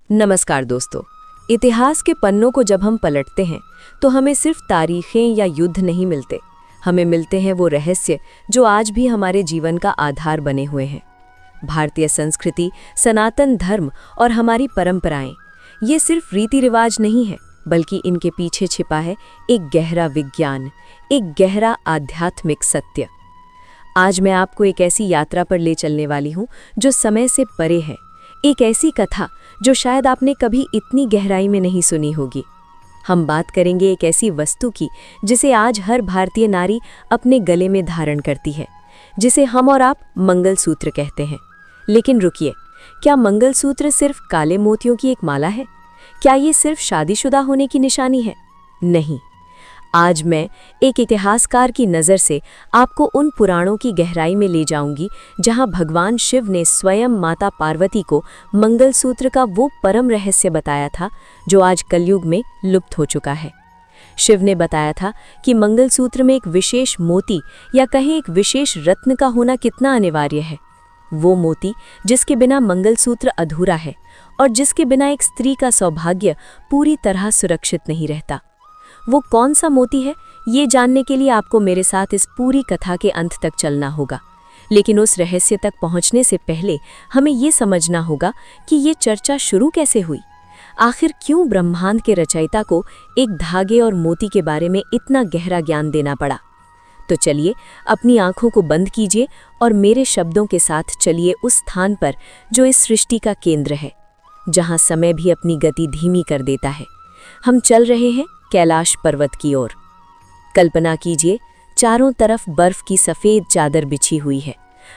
नमस्कार दोस्तों। इतिहास के पन्नों को जब हम पलटते हैं तो हमें सिर्फ तारीखें या युद्ध नहीं मिलते, हमें मिलते हैं वो रहस्य जो आज भी हमारे जीवन का आधार बने हुए हैं। भारतीय संस्कृति, सनातन धर्म और हमारी परंपराएं, ये सिर्फ रीति रिवाज नहीं है, बल्कि इनके पीछे छिपा है एक गहरा विज्ञान, एक गहरा आध्यात्मिक सत्य। आज मैं आपको एक ऐसी यात्रा पर ले चलने वाली हूँ जो समय से परे है, एक ऐसी कथा जो शायद आपने कभी इतनी गहराई में नहीं सुनी होगी। हम बात करेंगे एक ऐसी वस्तु की जिसे आज हर भारतीय नारी अपने गले में धारण करती है, जिसे हम और आप मंगलसूत्र कहते हैं। लेकिन रुकिए, क्या मंगलसूत्र सिर्फ काले मोतियों की एक माला है? क्या ये सिर्फ शादीशुदा होने की निशानी है? नहीं। आज मैं एक इतिहासकार की नज़र से आपको उन पुराणों की गहराई में ले जाऊंगी जहां भगवान शिव ने स्वयं माता पार्वती को मंगलसूत्र का वो परम रहस्य बताया था जो आज कलयुग में लुप्त हो चुका है। शिव ने बताया था कि मंगलसूत्र में एक विशेष मोती या कहें एक विशेष रत्न का होना कितना अनिवार्य है। वो मोती जिसके बिना मंगलसूत्र अधूरा है और जिसके बिना एक स्त्री का सौभाग्य पूरी तरह सुरक्षित नहीं रहता। वो कौन सा मोती है, ये जानने के लिए आपको मेरे साथ इस पूरी कथा के अंत तक चलना होगा। लेकिन उस रहस्य तक पहुंचने से पहले हमें ये समझना होगा कि ये चर्चा शुरू कैसे हुई। आखिर क्यों ब्रह्मांड के रचयिता को एक धागे और मोती के बारे में इतना गहरा ज्ञान देना पड़ा। तो चलिए अपनी आंखों को बंद कीजिए और मेरे शब्दों के साथ चलिए उस स्थान पर जो इस सृष्टि का केंद्र है, जहां समय भी अपनी गति धीमी कर देता है। हम चल रहे हैं कैलाश पर्वत की ओर। कल्पना कीजिए, चारों तरफ बर्फ की सफ़ेद चादर बिछी हुई है।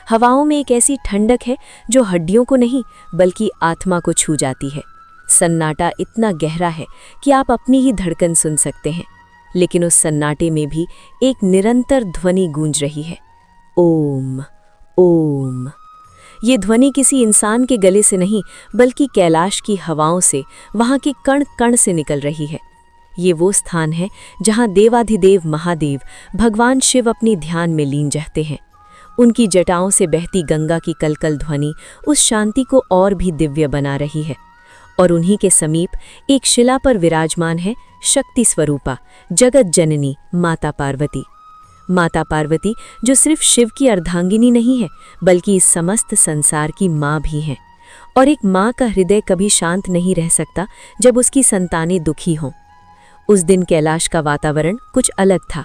हवाओं में एक ऐसी ठंडक है जो हड्डियों को नहीं बल्कि आत्मा को छू जाती है। सन्नाटा इतना गहरा है कि आप अपनी ही धड़कन सुन सकते हैं, लेकिन उस सन्नाटे में भी एक निरंतर ध्वनि गूंज रही है, ओम ओम। ये ध्वनि किसी इंसान के गले से नहीं बल्कि कैलाश की हवाओं से, वहाँ के कण कण से निकल रही है। ये वो स्थान है जहाँ देवाधिदेव महादेव भगवान शिव अपनी ध्यान में लीन रहते हैं। उनकी जटाओं से बहती गंगा की कलकल ध्वनि उस शांति को और भी दिव्य बना रही है। और उन्हीं के समीप एक शिला पर विराजमान है शक्ति स्वरूपा जगत जननी माता पार्वती। माता पार्वती जो सिर्फ शिव की अर्धांगिनी नहीं है बल्कि इस समस्त संसार की माँ भी हैं। और एक माँ का हृदय कभी शांत नहीं रह सकता जब उसकी संतानें दुखी हों। उस दिन कैलाश का वातावरण कुछ अलग था।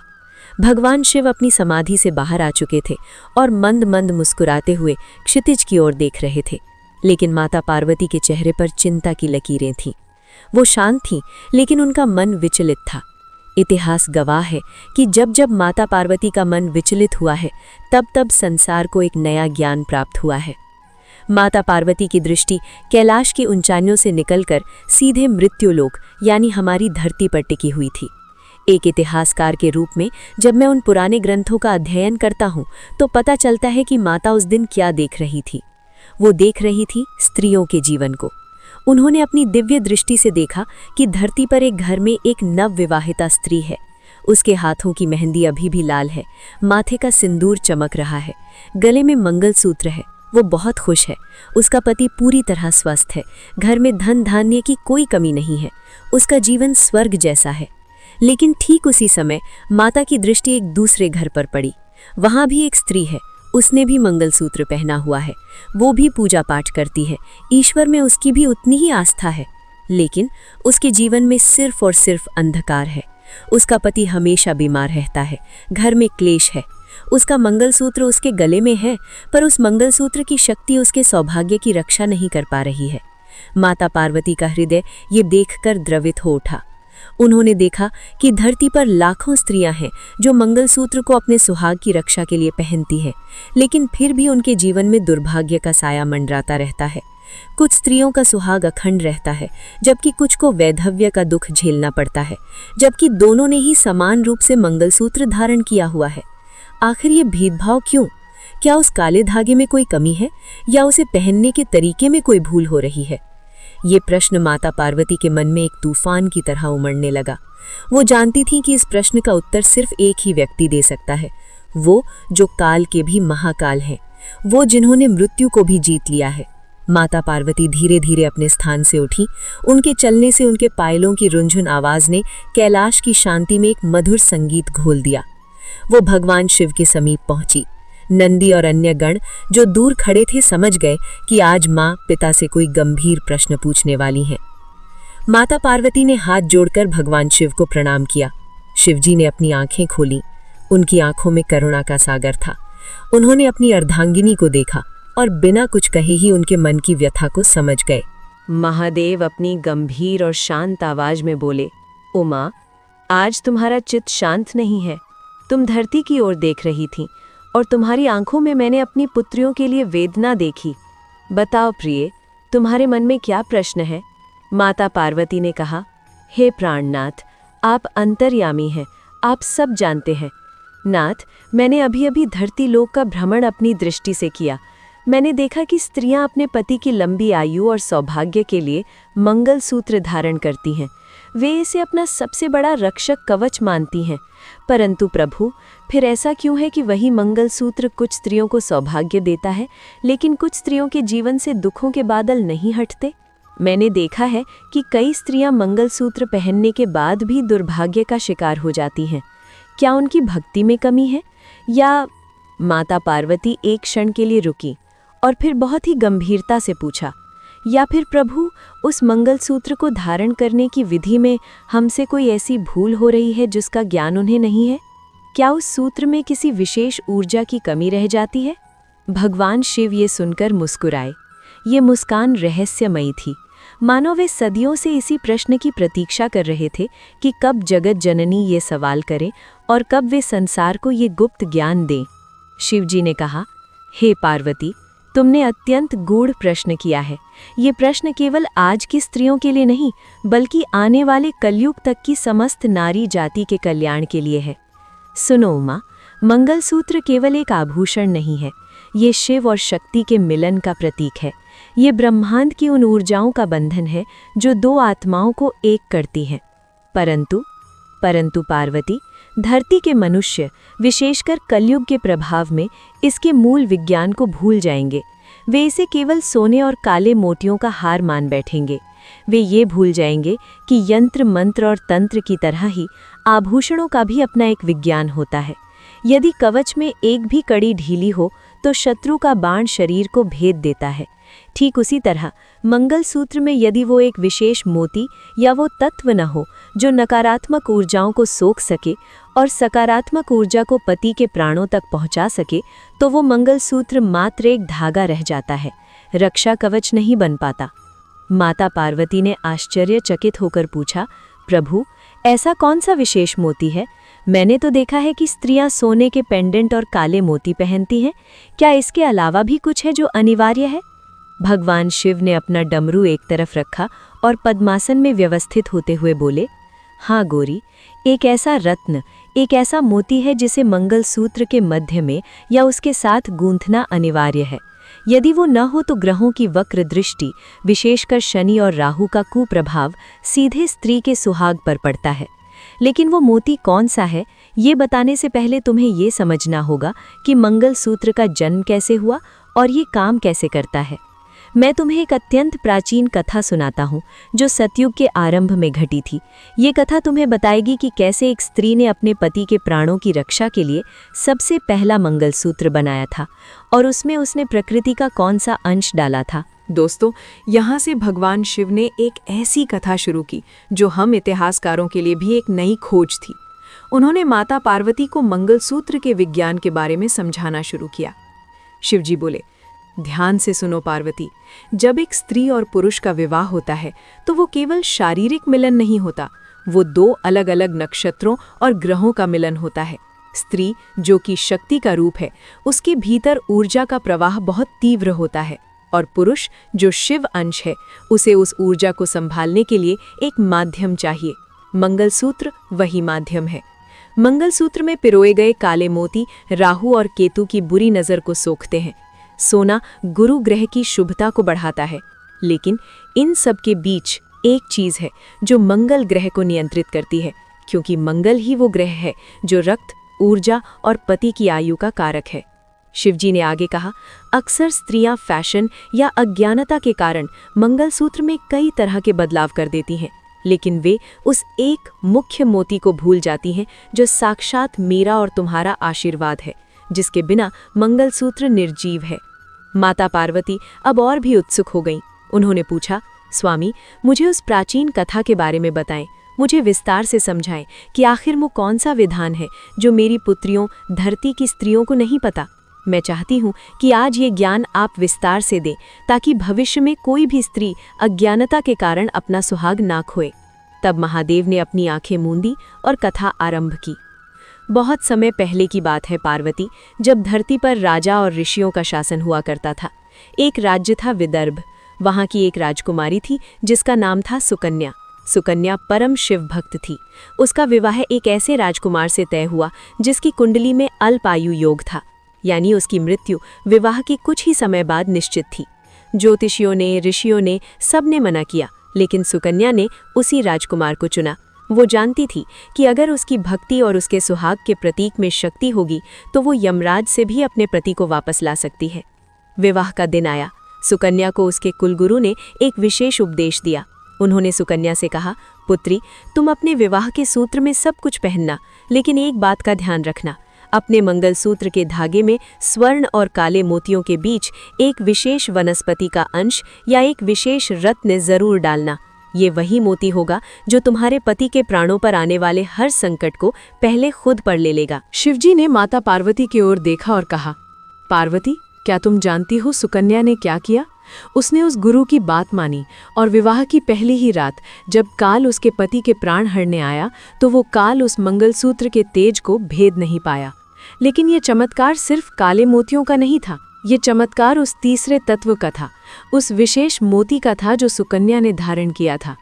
भगवान शिव अपनी समाधि से बाहर आ चुके थे और मंद मंद मुस्कुराते हुए क्षितिज की ओर देख रहे थे। लेकिन माता पार्वती के चेहरे पर चिंता की लकीरें थीं। वो शांत थीं, लेकिन उनका मन विचलित था। इतिहास गवाह है कि जब जब माता पार्वती का मन विचलित हुआ है, तब तब संसार को एक नया ज्ञान प्राप्त हुआ है। माता पार्वती की दृष्टि कैलाश की ऊंचाइयों से निकलकर सीधे मृत्युलोक यानी हमारी धरती पर टिकी हुई थी। एक इतिहासकार के रूप में जब मैं उन पुराने ग्रंथों का अध्ययन करता हूँ तो पता चलता है कि माता उस दिन क्या देख रही थी। वो देख रही थी स्त्रियों के जीवन को। उन्होंने अपनी दिव्य दृष्टि से देखा कि धरती पर एक घर में एक नवविवाहिता स्त्री है। उसके हाथों की मेहंदी अभी भी लाल है, माथे का सिंदूर चमक रहा है, गले में मंगलसूत्र है। वो बहुत खुश है। उसका पति पूरी तरह स्वस्थ है। घर में धन धान्य की कोई कमी नहीं है। उसका जीवन स्वर्ग जैसा है। लेकिन ठीक उसी समय माता की दृष्टि एक दूसरे घर पर पड़ी। वहाँ भी एक स्त्री है। उसने भी मंगलसूत्र पहना हुआ है। वो भी पूजा पाठ करती है। ईश्वर में उसकी भी उतनी ही आस्था है। लेकिन उसके जीवन में सिर्फ और सिर्फ अंधकार है। उसका पति हमेशा बीमार रहता है। घर में क्लेश है। उसका मंगलसूत्र उसके गले में है, पर उस मंगलसूत्र की शक्ति उसके सौभाग्य की रक्षा नहीं कर पा रही है। माता पार्वती का हृदय ये देखकर द्रवित हो उठा। उन्होंने देखा कि धरती पर लाखों स्त्रियां हैं जो मंगलसूत्र को अपने सुहाग की रक्षा के लिए पहनती हैं, लेकिन फिर भी उनके जीवन में दुर्भाग्य का साया मंडराता रहता है। कुछ स्त्रियों का सुहाग अखंड रहता है, जबकि कुछ को वैधव्य का दुख झेलना पड़ता है, जबकि दोनों ने ही समान रूप से मंगलसूत्र धारण किया हुआ है। आखिर ये भेदभाव क्यों? क्या उस काले धागे में कोई कमी है या उसे पहनने के तरीके में कोई भूल हो रही है? ये प्रश्न माता पार्वती के मन में एक तूफान की तरह उमड़ने लगा। वो जानती थी कि इस प्रश्न का उत्तर सिर्फ एक ही व्यक्ति दे सकता है, वो जो काल के भी महाकाल हैं, वो जिन्होंने मृत्यु को भी जीत लिया है। माता पार्वती धीरे धीरे अपने स्थान से उठी। उनके चलने से उनके पायलों की रुंझुन आवाज ने कैलाश की शांति में एक मधुर संगीत घोल दिया। वो भगवान शिव के समीप पहुंची। नंदी और अन्य गण जो दूर खड़े थे समझ गए कि आज माँ पिता से कोई गंभीर प्रश्न पूछने वाली हैं। माता पार्वती ने हाथ जोड़कर भगवान शिव को प्रणाम किया। शिवजी ने अपनी आंखें खोलीं। उनकी आंखों में करुणा का सागर था। उन्होंने अपनी अर्धांगिनी को देखा और बिना कुछ कहे ही उनके मन की व्यथा को समझ गए। महादेव अपनी गंभीर और शांत आवाज में बोले, उमा, आज तुम्हारा चित्त शांत नहीं है। तुम धरती की ओर देख रही थी और तुम्हारी आंखों में मैंने अपनी पुत्रियों के लिए वेदना देखी। बताओ प्रिय, तुम्हारे मन में क्या प्रश्न है? माता पार्वती ने कहा, हे प्राणनाथ, आप अंतर्यामी हैं, आप सब जानते हैं। नाथ, मैंने अभी अभी धरती लोक का भ्रमण अपनी दृष्टि से किया। मैंने देखा कि स्त्रियां अपने पति की लंबी आयु और सौभाग्य के लिए मंगलसूत्र धारण करती हैं। वे इसे अपना सबसे बड़ा रक्षक कवच मानती हैं। परंतु प्रभु, फिर ऐसा क्यों है कि वही मंगलसूत्र कुछ स्त्रियों को सौभाग्य देता है, लेकिन कुछ स्त्रियों के जीवन से दुखों के बादल नहीं हटते? मैंने देखा है कि कई स्त्रियां मंगलसूत्र पहनने के बाद भी दुर्भाग्य का शिकार हो जाती हैं। क्या उनकी भक्ति में कमी है, या? माता पार्वती एक क्षण के लिए रुकी और फिर बहुत ही गंभीरता से पूछा, या फिर प्रभु, उस मंगलसूत्र को धारण करने की विधि में हमसे कोई ऐसी भूल हो रही है जिसका ज्ञान उन्हें नहीं है? क्या उस सूत्र में किसी विशेष ऊर्जा की कमी रह जाती है? भगवान शिव ये सुनकर मुस्कुराए। ये मुस्कान रहस्यमयी थी, मानो वे सदियों से इसी प्रश्न की प्रतीक्षा कर रहे थे कि कब जगत जननी ये सवाल करे और कब वे संसार को ये गुप्त ज्ञान दें। शिवजी ने कहा, हे पार्वती, तुमने अत्यंत गूढ़ प्रश्न किया है। ये प्रश्न केवल आज की स्त्रियों के लिए नहीं, बल्कि आने वाले कलयुग तक की समस्त नारी जाति के कल्याण के लिए है। सुनो उमा, मंगलसूत्र केवल एक आभूषण नहीं है, ये शिव और शक्ति के मिलन का प्रतीक है। ये ब्रह्मांड की उन ऊर्जाओं का बंधन है जो दो आत्माओं को एक करती हैं। परंतु पार्वती, धरती के मनुष्य, विशेषकर कलयुग के प्रभाव में, इसके मूल विज्ञान को भूल जाएंगे। वे इसे केवल सोने और काले मोतियों का हार मान बैठेंगे। वे ये भूल जाएंगे कि यंत्र, मंत्र और तंत्र की तरह ही आभूषणों का भी अपना एक विज्ञान होता है। यदि कवच में एक भी कड़ी ढीली हो तो शत्रु का बाण शरीर को भेद देता है। ठीक उसी तरह मंगलसूत्र में यदि वो एक विशेष मोती या वो तत्व न हो जो नकारात्मक ऊर्जाओं को सोख सके और सकारात्मक ऊर्जा को पति के प्राणों तक पहुंचा सके, तो वो मंगलसूत्र मात्र एक धागा रह जाता है, रक्षा कवच नहीं बन पाता। माता पार्वती ने आश्चर्यचकित होकर पूछा, प्रभु, ऐसा कौन सा विशेष मोती है? मैंने तो देखा है कि स्त्रियां सोने के पेंडेंट और काले मोती पहनती हैं। क्या इसके अलावा भी कुछ है जो अनिवार्य है? भगवान शिव ने अपना डमरू एक तरफ रखा और पद्मासन में व्यवस्थित होते हुए बोले, हाँ गौरी, एक ऐसा रत्न, एक ऐसा मोती है जिसे मंगलसूत्र के मध्य में या उसके साथ गूंथना अनिवार्य है। यदि वो न हो तो ग्रहों की वक्र दृष्टि, विशेषकर शनि और राहु का कुप्रभाव सीधे स्त्री के सुहाग पर पड़ता है। लेकिन वो मोती कौन सा है, ये बताने से पहले तुम्हें ये समझना होगा कि मंगलसूत्र का जन्म कैसे हुआ और ये काम कैसे करता है। मैं तुम्हें एक अत्यंत प्राचीन कथा सुनाता हूँ जो सतयुग के आरंभ में घटी थी। ये कथा तुम्हें बताएगी कि कैसे एक स्त्री ने अपने पति के प्राणों की रक्षा के लिए सबसे पहला मंगलसूत्र बनाया था और उसमें उसने प्रकृति का कौन सा अंश डाला था। दोस्तों, यहाँ से भगवान शिव ने एक ऐसी कथा शुरू की जो हम इतिहासकारों के लिए भी एक नई खोज थी। उन्होंने माता पार्वती को मंगलसूत्र के विज्ञान के बारे में समझाना शुरू किया। शिवजी बोले, ध्यान से सुनो पार्वती, जब एक स्त्री और पुरुष का विवाह होता है तो वो केवल शारीरिक मिलन नहीं होता, वो दो अलग अलग नक्षत्रों और ग्रहों का मिलन होता है। स्त्री, जो कि शक्ति का रूप है, उसके भीतर ऊर्जा का प्रवाह बहुत तीव्र होता है, और पुरुष, जो शिव अंश है, उसे उस ऊर्जा को संभालने के लिए एक माध्यम चाहिए। मंगलसूत्र वही माध्यम है। मंगलसूत्र में पिरोए गए काले मोती राहु और केतु की बुरी नज़र को सोखते हैं। सोना गुरु ग्रह की शुभता को बढ़ाता है। लेकिन इन सब के बीच एक चीज है जो मंगल ग्रह को नियंत्रित करती है, क्योंकि मंगल ही वो ग्रह है जो रक्त, ऊर्जा और पति की आयु का कारक है। शिवजी ने आगे कहा, अक्सर स्त्रियां फैशन या अज्ञानता के कारण मंगलसूत्र में कई तरह के बदलाव कर देती हैं, लेकिन वे उस एक मुख्य मोती को भूल जाती हैं जो साक्षात मेरा और तुम्हारा आशीर्वाद है, जिसके बिना मंगलसूत्र निर्जीव है। माता पार्वती अब और भी उत्सुक हो गईं। उन्होंने पूछा, स्वामी, मुझे उस प्राचीन कथा के बारे में बताएं, मुझे विस्तार से समझाएं कि आखिर वो कौन सा विधान है जो मेरी पुत्रियों धरती की स्त्रियों को नहीं पता। मैं चाहती हूँ कि आज ये ज्ञान आप विस्तार से दें, ताकि भविष्य में कोई भी स्त्री अज्ञानता के कारण अपना सुहाग ना खोए। तब महादेव ने अपनी आंखें मूंदी और कथा आरंभ की। बहुत समय पहले की बात है पार्वती, जब धरती पर राजा और ऋषियों का शासन हुआ करता था। एक राज्य था विदर्भ। वहाँ की एक राजकुमारी थी जिसका नाम था सुकन्या। सुकन्या परम शिव भक्त थी। उसका विवाह एक ऐसे राजकुमार से तय हुआ जिसकी कुंडली में अल्पायु योग था, यानी उसकी मृत्यु विवाह के कुछ ही समय बाद निश्चित थी। ज्योतिषियों ने, ऋषियों ने, सब ने मना किया, लेकिन सुकन्या ने उसी राजकुमार को चुना। वो जानती थी कि अगर उसकी भक्ति और उसके सुहाग के प्रतीक में शक्ति होगी तो वो यमराज से भी अपने पति को वापस ला सकती है। विवाह का दिन आया। सुकन्या को उसके कुलगुरु ने एक विशेष उपदेश दिया। उन्होंने सुकन्या से कहा, पुत्री, तुम अपने विवाह के सूत्र में सब कुछ पहनना, लेकिन एक बात का ध्यान रखना, अपने मंगलसूत्र के धागे में स्वर्ण और काले मोतियों के बीच एक विशेष वनस्पति का अंश या एक विशेष रत्न जरूर डालना। ये वही मोती होगा जो तुम्हारे पति के प्राणों पर आने वाले हर संकट को पहले खुद पर ले लेगा। शिवजी ने माता पार्वती की ओर देखा और कहा, पार्वती, क्या तुम जानती हो सुकन्या ने क्या किया? उसने उस गुरु की बात मानी और विवाह की पहली ही रात जब काल उसके पति के प्राण हरने आया तो वो काल उस मंगलसूत्र के तेज को भेद नहीं पाया। लेकिन ये चमत्कार सिर्फ काले मोतियों का नहीं था। ये चमत्कार उस तीसरे तत्व का था, उस विशेष मोती का था जो सुकन्या ने धारण किया था।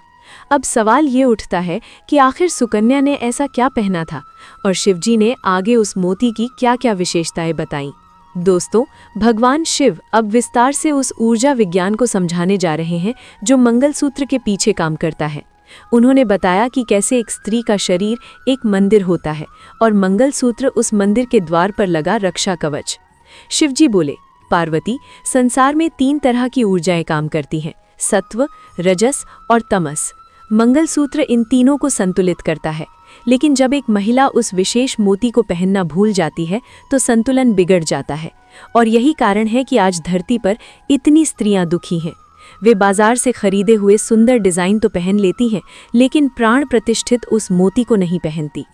अब सवाल ये उठता है कि आखिर सुकन्या ने ऐसा क्या पहना था और शिवजी ने आगे उस मोती की क्या क्या विशेषताएं बताईं। दोस्तों, भगवान शिव अब विस्तार से उस ऊर्जा विज्ञान को समझाने जा रहे हैं जो मंगलसूत्र के पीछे काम करता है। उन्होंने बताया कि कैसे एक स्त्री का शरीर एक मंदिर होता है और मंगलसूत्र उस मंदिर के द्वार पर लगा रक्षा कवच। शिवजी बोले, पार्वती, संसार में 3 तरह की ऊर्जाएं काम करती हैं, सत्व, रजस और तमस। मंगलसूत्र इन तीनों को संतुलित करता है, लेकिन जब एक महिला उस विशेष मोती को पहनना भूल जाती है तो संतुलन बिगड़ जाता है। और यही कारण है कि आज धरती पर इतनी स्त्रियां दुखी हैं। वे बाजार से खरीदे हुए सुंदर डिज़ाइन तो पहन लेती हैं, लेकिन प्राण प्रतिष्ठित उस मोती को नहीं पहनती।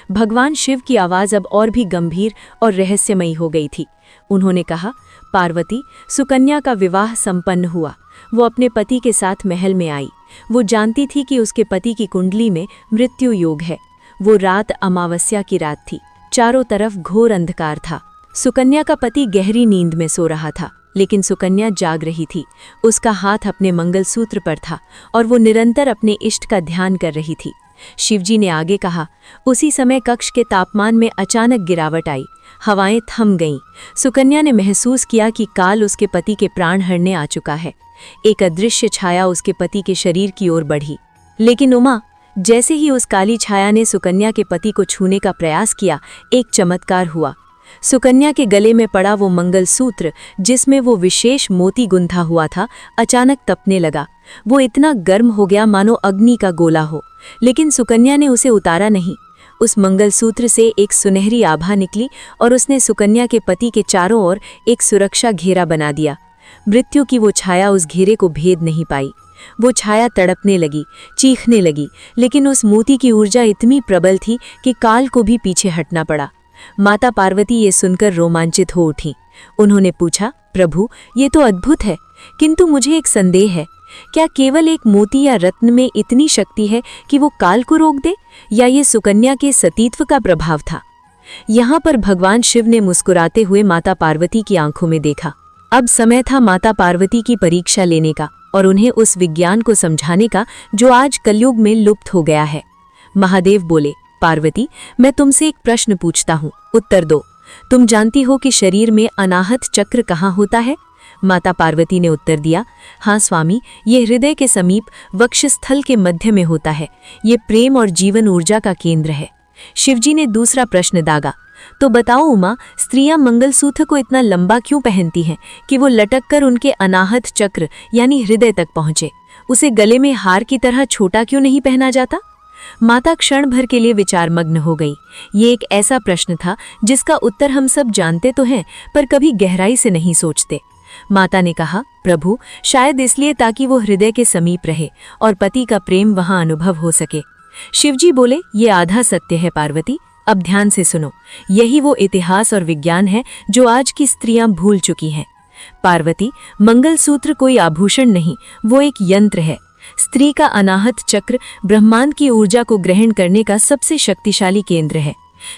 भगवान शिव की आवाज़ अब और भी गंभीर और रहस्यमयी हो गई थी। उन्होंने कहा, पार्वती, सुकन्या का विवाह संपन्न हुआ। वो अपने पति के साथ महल में आई। वो जानती थी कि उसके पति की कुंडली में मृत्यु योग है। वो रात अमावस्या की रात थी। चारों तरफ घोर अंधकार था। सुकन्या का पति गहरी नींद में सो रहा था, लेकिन सुकन्या जाग रही थी। उसका हाथ अपने मंगलसूत्र पर था और वो निरंतर अपने इष्ट का ध्यान कर रही थी। शिवजी ने आगे कहा, उसी समय कक्ष के तापमान में अचानक गिरावट आई। हवाएं थम गईं। सुकन्या ने महसूस किया कि काल उसके पति के प्राण हरने आ चुका है। एक अदृश्य छाया उसके पति के शरीर की ओर बढ़ी। लेकिन उमा, जैसे ही उस काली छाया ने सुकन्या के पति को छूने का प्रयास किया, एक चमत्कार हुआ। सुकन्या के गले में पड़ा वो मंगलसूत्र जिसमें वो विशेष मोती गुंथा हुआ था, अचानक तपने लगा। वो इतना गर्म हो गया मानो अग्नि का गोला हो। लेकिन सुकन्या ने उसे उतारा नहीं। उस मंगलसूत्र से एक सुनहरी आभा निकली और उसने सुकन्या के पति के चारों ओर एक सुरक्षा घेरा बना दिया। मृत्यु की वो छाया उस घेरे को भेद नहीं पाई। वो छाया तड़पने लगी, चीखने लगी, लेकिन उस मोती की ऊर्जा इतनी प्रबल थी कि काल को भी पीछे हटना पड़ा। माता पार्वती ये सुनकर रोमांचित हो उठी। उन्होंने पूछा, प्रभु, ये तो अद्भुत है, किंतु मुझे एक संदेह है। क्या केवल एक मोती या रत्न में इतनी शक्ति है कि वो काल को रोक दे, या ये सुकन्या के सतीत्व का प्रभाव था? यहाँ पर भगवान शिव ने मुस्कुराते हुए माता पार्वती की आंखों में देखा। अब समय था माता पार्वती की परीक्षा लेने का और उन्हें उस विज्ञान को समझाने का जो आज कलयुग में लुप्त हो गया है। महादेव बोले, पार्वती, मैं तुमसे एक प्रश्न पूछता हूँ, उत्तर दो। तुम जानती हो कि शरीर में अनाहत चक्र कहाँ होता है? माता पार्वती ने उत्तर दिया, हाँ स्वामी, ये हृदय के समीप वक्षस्थल के मध्य में होता है। ये प्रेम और जीवन ऊर्जा का केंद्र है। शिवजी ने दूसरा प्रश्न दागा, तो बताओ उमा, स्त्रियां मंगलसूत्र को इतना लंबा क्यों पहनती हैं कि वो लटक कर उनके अनाहत चक्र यानी हृदय तक पहुंचे? उसे गले में हार की तरह छोटा क्यों नहीं पहना जाता? माता क्षण भर के लिए विचारमग्न हो गई। ये एक ऐसा प्रश्न था जिसका उत्तर हम सब जानते तो हैं, पर कभी गहराई से नहीं सोचते। माता ने कहा, प्रभु, शायद इसलिए ताकि वो हृदय के समीप रहे और पति का प्रेम वहां अनुभव हो सके। शिवजी बोले, ये आधा सत्य है पार्वती, अब ध्यान से सुनो। यही वो इतिहास और विज्ञान है जो आज की स्त्रियां भूल चुकी हैं। पार्वती, मंगलसूत्र कोई आभूषण नहीं, वो एक यंत्र है। स्त्री का अनाहत चक्र ब्रह्मांड की ऊर्जा को ग्रहण करने का सबसे शक्तिशाली केंद्र है।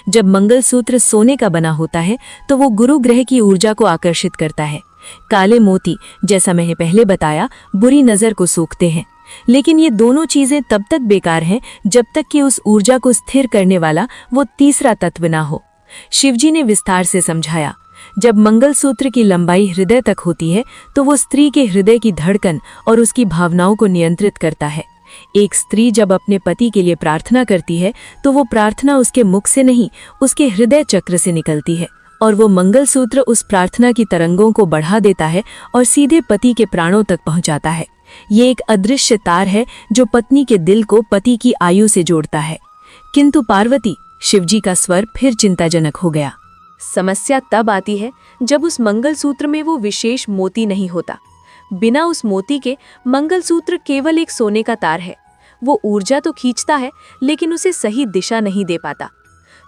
जब मंगलसूत्र सोने का बना होता है तो वो गुरु ग्रह की ऊर्जा को आकर्षित करता है। काले मोती, जैसा मैंने पहले बताया, बुरी नजर को सोखते हैं, लेकिन ये दोनों चीजें तब तक बेकार हैं जब तक कि उस ऊर्जा को स्थिर करने वाला वो तीसरा तत्व ना हो। शिवजी ने विस्तार से समझाया, जब मंगलसूत्र की लंबाई हृदय तक होती है तो वो स्त्री के हृदय की धड़कन और उसकी भावनाओं को नियंत्रित करता है। एक स्त्री जब अपने पति के लिए प्रार्थना करती है तो वो प्रार्थना उसके मुख से नहीं, उसके हृदय चक्र से निकलती है, और वो मंगलसूत्र उस प्रार्थना की तरंगों को बढ़ा देता है और सीधे पति के प्राणों तक पहुंचाता है। ये एक अदृश्य तार है जो पत्नी के दिल को पति की आयु से जोड़ता है। किंतु पार्वती, शिवजी का स्वर फिर चिंताजनक हो गया। समस्या तब आती है जब उस मंगलसूत्र में वो विशेष मोती नहीं होता। बिना उस मोती के मंगलसूत्र केवल एक सोने का तार है। वो ऊर्जा तो खींचता है लेकिन उसे सही दिशा नहीं दे पाता।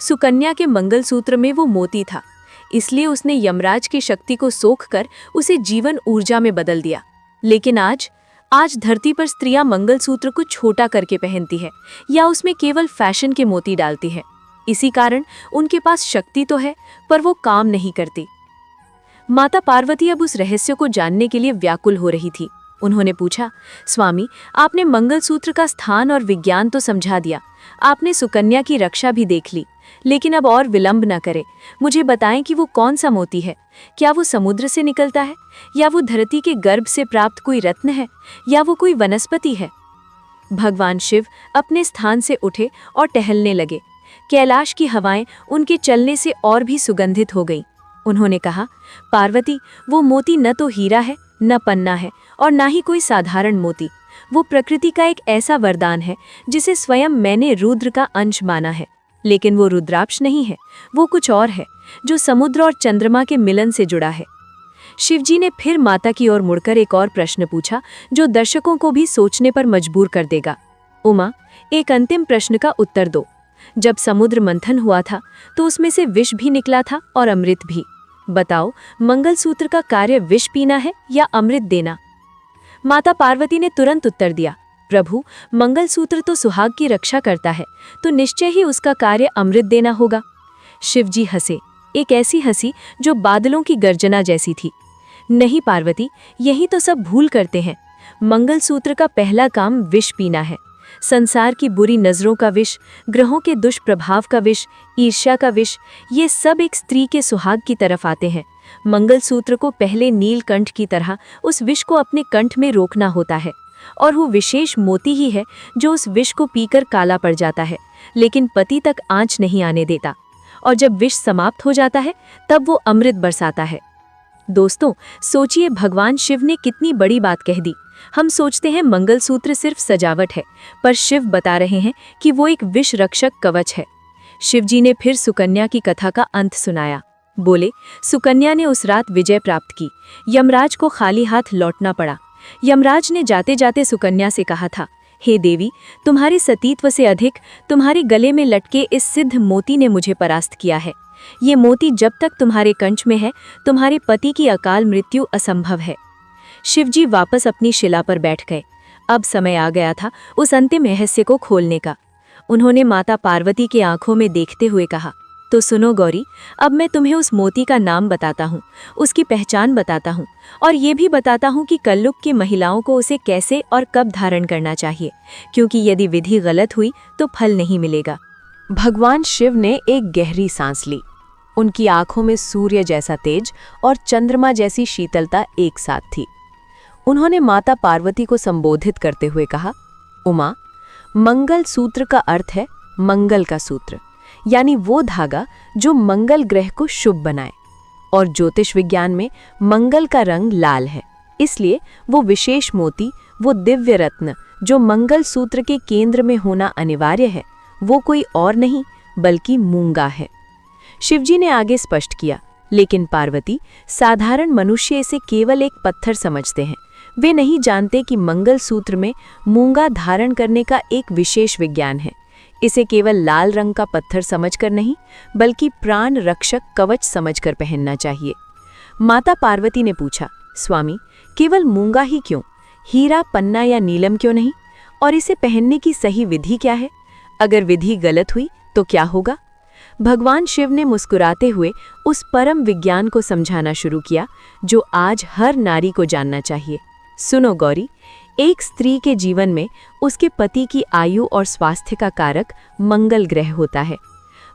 सुकन्या के मंगलसूत्र में वो मोती था, इसलिए उसने यमराज की शक्ति को सोखकर उसे जीवन ऊर्जा में बदल दिया। लेकिन आज धरती पर स्त्रियां मंगलसूत्र को छोटा करके पहनती है या उसमें केवल फैशन के मोती डालती है। इसी कारण उनके पास शक्ति तो है पर वो काम नहीं करती। माता पार्वती अब उस रहस्य को जानने के लिए व्याकुल हो रही थी। उन्होंने पूछा, स्वामी, आपने मंगलसूत्र का स्थान और विज्ञान तो समझा दिया, आपने सुकन्या की रक्षा भी देख ली, लेकिन अब और विलंब न करें। मुझे बताएं कि वो कौन सा मोती है। क्या वो समुद्र से निकलता है, या वो धरती के गर्भ से प्राप्त कोई रत्न है, या वो कोई वनस्पति है? भगवान शिव अपने स्थान से उठे और टहलने लगे। कैलाश की हवाएं उनके चलने से और भी सुगंधित हो गईं। उन्होंने कहा, पार्वती, वो मोती न तो हीरा है, न पन्ना है, और ना ही कोई साधारण मोती। वो प्रकृति का एक ऐसा वरदान है जिसे स्वयं मैंने रुद्र का अंश माना है। लेकिन वो रुद्राक्ष नहीं है, वो कुछ और है जो समुद्र और चंद्रमा के मिलन से जुड़ा है। शिवजी ने फिर माता की ओर मुड़कर एक और प्रश्न पूछा जो दर्शकों को भी सोचने पर मजबूर कर देगा। उमा, एक अंतिम प्रश्न का उत्तर दो। जब समुद्र मंथन हुआ था तो उसमें से विष भी निकला था और अमृत भी। बताओ, मंगलसूत्र का कार्य विष पीना है या अमृत देना? माता पार्वती ने तुरंत उत्तर दिया, प्रभु, मंगलसूत्र तो सुहाग की रक्षा करता है, तो निश्चय ही उसका कार्य अमृत देना होगा। शिवजी हंसे, एक ऐसी हंसी जो बादलों की गर्जना जैसी थी। नहीं पार्वती, यही तो सब भूल करते हैं। मंगलसूत्र का पहला काम विष पीना है। संसार की बुरी नजरों का विष, ग्रहों के दुष्प्रभाव का विष, ईर्ष्या का विष, ये सब एक स्त्री के सुहाग की तरफ आते हैं। मंगलसूत्र को पहले नीलकंठ की तरह उस विष को अपने कंठ में रोकना होता है, और वो विशेष मोती ही है जो उस विष को पीकर काला पड़ जाता है, लेकिन पति तक आंच नहीं आने देता। और जब विष समाप्त हो जाता है तब वो अमृत बरसाता है। दोस्तों, सोचिए, भगवान शिव ने कितनी बड़ी बात कह दी। हम सोचते हैं मंगलसूत्र सिर्फ सजावट है, पर शिव बता रहे हैं कि वो एक विष रक्षक कवच है। शिवजी ने फिर सुकन्या की कथा का अंत सुनाया। बोले, सुकन्या ने उस रात विजय प्राप्त की। यमराज को खाली हाथ लौटना पड़ा। यमराज ने जाते जाते सुकन्या से कहा था, हे देवी, तुम्हारे सतीत्व से अधिक तुम्हारे गले में लटके इस सिद्ध मोती ने मुझे परास्त किया है। ये मोती जब तक तुम्हारे कंठ में है, तुम्हारे पति की अकाल मृत्यु असंभव है। शिवजी वापस अपनी शिला पर बैठ गए। अब समय आ गया था उस अंतिम रहस्य को खोलने का। उन्होंने माता पार्वती की आंखों में देखते हुए कहा, तो सुनो गौरी, अब मैं तुम्हें उस मोती का नाम बताता हूँ, उसकी पहचान बताता हूँ, और ये भी बताता हूँ कि कलयुग की महिलाओं को उसे कैसे और कब धारण करना चाहिए, क्योंकि यदि विधि गलत हुई तो फल नहीं मिलेगा। भगवान शिव ने एक गहरी सांस ली। उनकी आंखों में सूर्य जैसा तेज और चंद्रमा जैसी शीतलता एक साथ थी। उन्होंने माता पार्वती को संबोधित करते हुए कहा, उमा, मंगल सूत्र का अर्थ है मंगल का सूत्र। यानी वो धागा जो मंगल ग्रह को शुभ बनाए। और ज्योतिष विज्ञान में मंगल का रंग लाल है, इसलिए वो विशेष मोती, वो दिव्य रत्न जो मंगल सूत्र के केंद्र में होना अनिवार्य है, वो कोई और नहीं बल्कि मूंगा है। शिवजी ने आगे स्पष्ट किया, लेकिन पार्वती, साधारण मनुष्य इसे केवल एक पत्थर समझते हैं। वे नहीं जानते कि मंगल सूत्र में मूंगा धारण करने का एक विशेष विज्ञान है। इसे केवल लाल रंग का पत्थर समझकर नहीं, बल्कि प्राण रक्षक कवच समझकर पहनना चाहिए। माता पार्वती ने पूछा, स्वामी, केवल मूंगा ही क्यों? हीरा, पन्ना या नीलम क्यों नहीं? और इसे पहनने की सही विधि क्या है? अगर विधि गलत हुई तो क्या होगा? भगवान शिव ने मुस्कुराते हुए उस परम विज्ञान को समझाना शुरू किया जो आज हर नारी को जानना चाहिए। सुनो गौरी, एक स्त्री के जीवन में उसके पति की आयु और स्वास्थ्य का कारक मंगल ग्रह होता है।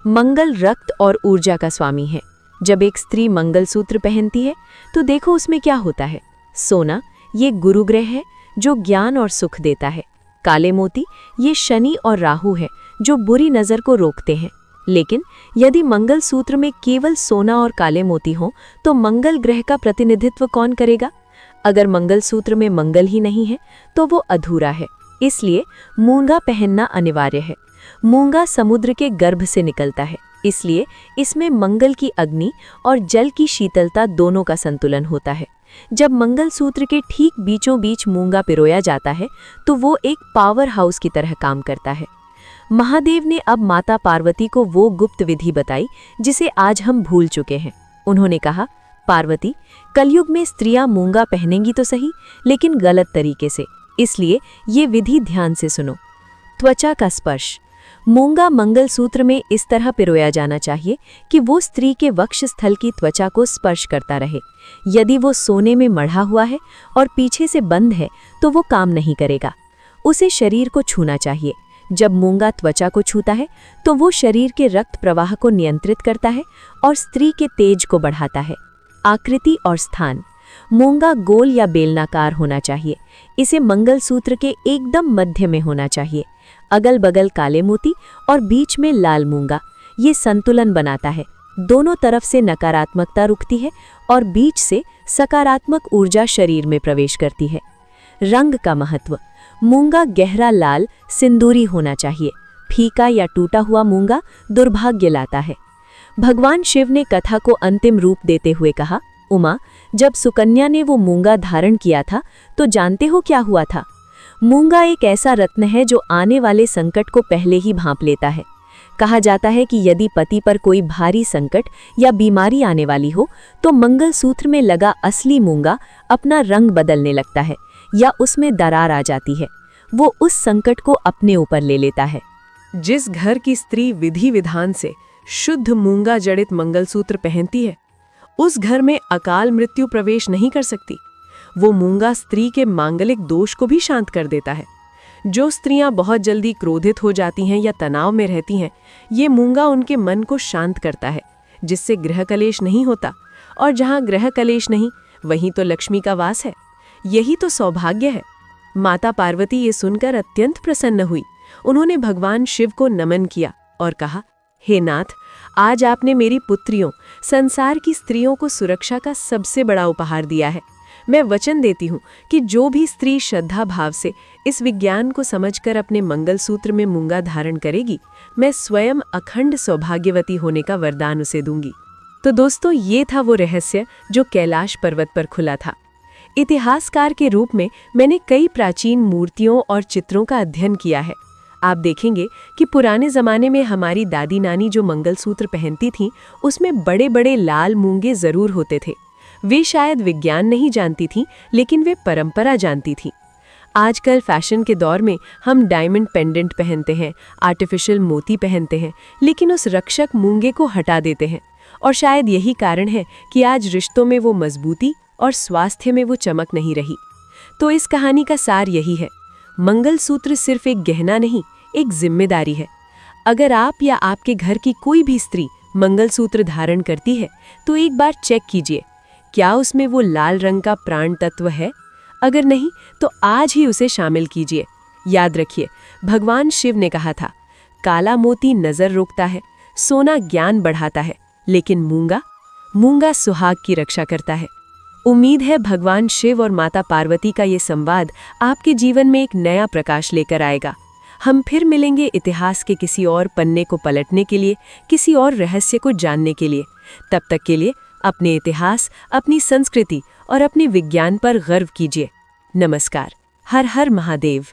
मंगल रक्त और ऊर्जा का स्वामी है। जब एक स्त्री मंगलसूत्र पहनती है तो देखो उसमें क्या होता है। सोना, ये गुरु ग्रह है जो ज्ञान और सुख देता है। काले मोती, ये शनि और राहु है जो बुरी नज़र को रोकते हैं। लेकिन यदि मंगलसूत्र में केवल सोना और काले मोती हों तो मंगल ग्रह का प्रतिनिधित्व कौन करेगा? अगर मंगलसूत्र में मंगल ही नहीं है तो वो अधूरा है। इसलिए मूंगा पहनना अनिवार्य है। मूंगा समुद्र के गर्भ से निकलता है, इसलिए इसमें मंगल की अग्नि और जल की शीतलता दोनों का संतुलन होता है। जब मंगलसूत्र के ठीक बीचों बीच मूंगा पिरोया जाता है तो वो एक पावर हाउस की तरह काम करता है। महादेव ने अब माता पार्वती को वो गुप्त विधि बताई जिसे आज हम भूल चुके हैं। उन्होंने कहा, पार्वती, कलयुग में स्त्रियां मूंगा पहनेंगी तो सही, लेकिन गलत तरीके से। इसलिए ये विधि ध्यान से सुनो। त्वचा का स्पर्श। मूंगा मंगलसूत्र में इस तरह पिरोया जाना चाहिए कि वो स्त्री के वक्षस्थल की त्वचा को स्पर्श करता रहे। यदि वो सोने में मढ़ा हुआ है और पीछे से बंद है तो वो काम नहीं करेगा। उसे शरीर को छूना चाहिए। जब मूंगा त्वचा को छूता है तो वो शरीर के रक्त प्रवाह को नियंत्रित करता है और स्त्री के तेज को बढ़ाता है। आकृति और स्थान। मूंगा गोल या बेलनाकार होना चाहिए। इसे मंगलसूत्र के एकदम मध्य में होना चाहिए। अगल बगल काले मोती और बीच में लाल मूंगा, ये संतुलन बनाता है। दोनों तरफ से नकारात्मकता रुकती है और बीच से सकारात्मक ऊर्जा शरीर में प्रवेश करती है। रंग का महत्व। मूंगा गहरा लाल सिंदूरी होना चाहिए। फीका या टूटा हुआ मूंगा दुर्भाग्य लाता है। भगवान शिव ने कथा को अंतिम रूप देते हुए कहा, उमा, जब सुकन्या ने वो मूंगा धारण किया था तो जानते हो क्या हुआ था? मूंगा एक ऐसा रत्न है जो आने वाले संकट को पहले ही भांप लेता है। कहा जाता है कि यदि पति पर कोई भारी संकट या बीमारी आने वाली हो तो मंगलसूत्र में लगा असली मूंगा अपना रंग बदलने लगता है या उसमें दरार आ जाती है। वो उस संकट को अपने ऊपर ले लेता है। जिस घर की स्त्री विधि विधान से शुद्ध मूंगा जड़ित मंगलसूत्र पहनती है, उस घर में अकाल मृत्यु प्रवेश नहीं कर सकती। वो मूंगा स्त्री के मांगलिक दोष को भी शांत कर देता है। जो स्त्रियां बहुत जल्दी क्रोधित हो जाती हैं या तनाव में रहती हैं, ये मूंगा उनके मन को शांत करता है, जिससे ग्रह कलेश नहीं होता। और जहां ग्रह कलेश नहीं, वहीं तो लक्ष्मी का वास है। यही तो सौभाग्य है। माता पार्वती ये सुनकर अत्यंत प्रसन्न हुई। उन्होंने भगवान शिव को नमन किया और कहा, हे नाथ, आज आपने मेरी पुत्रियों, संसार की स्त्रियों को सुरक्षा का सबसे बड़ा उपहार दिया है। मैं वचन देती हूँ कि जो भी स्त्री श्रद्धा भाव से इस विज्ञान को समझकर अपने मंगलसूत्र में मूंगा धारण करेगी, मैं स्वयं अखंड सौभाग्यवती होने का वरदान उसे दूंगी। तो दोस्तों, ये था वो रहस्य जो कैलाश पर्वत पर खुला था। इतिहासकार के रूप में मैंने कई प्राचीन मूर्तियों और चित्रों का अध्ययन किया है। आप देखेंगे कि पुराने ज़माने में हमारी दादी नानी जो मंगलसूत्र पहनती थीं, उसमें बड़े बड़े लाल मूंगे ज़रूर होते थे। वे शायद विज्ञान नहीं जानती थीं, लेकिन वे परंपरा जानती थीं। आजकल फैशन के दौर में हम डायमंड पेंडेंट पहनते हैं, आर्टिफिशियल मोती पहनते हैं, लेकिन उस रक्षक मूंगे को हटा देते हैं। और शायद यही कारण है कि आज रिश्तों में वो मजबूती और स्वास्थ्य में वो चमक नहीं रही। तो इस कहानी का सार यही है, मंगलसूत्र सिर्फ एक गहना नहीं, एक जिम्मेदारी है। अगर आप या आपके घर की कोई भी स्त्री मंगलसूत्र धारण करती है तो एक बार चेक कीजिए, क्या उसमें वो लाल रंग का प्राण तत्व है? अगर नहीं तो आज ही उसे शामिल कीजिए। याद रखिए, भगवान शिव ने कहा था, काला मोती नजर रोकता है, सोना ज्ञान बढ़ाता है, लेकिन मूंगा सुहाग की रक्षा करता है। उम्मीद है भगवान शिव और माता पार्वती का ये संवाद आपके जीवन में एक नया प्रकाश लेकर आएगा। हम फिर मिलेंगे इतिहास के किसी और पन्ने को पलटने के लिए, किसी और रहस्य को जानने के लिए। तब तक के लिए अपने इतिहास, अपनी संस्कृति और अपने विज्ञान पर गर्व कीजिए। नमस्कार। हर हर महादेव।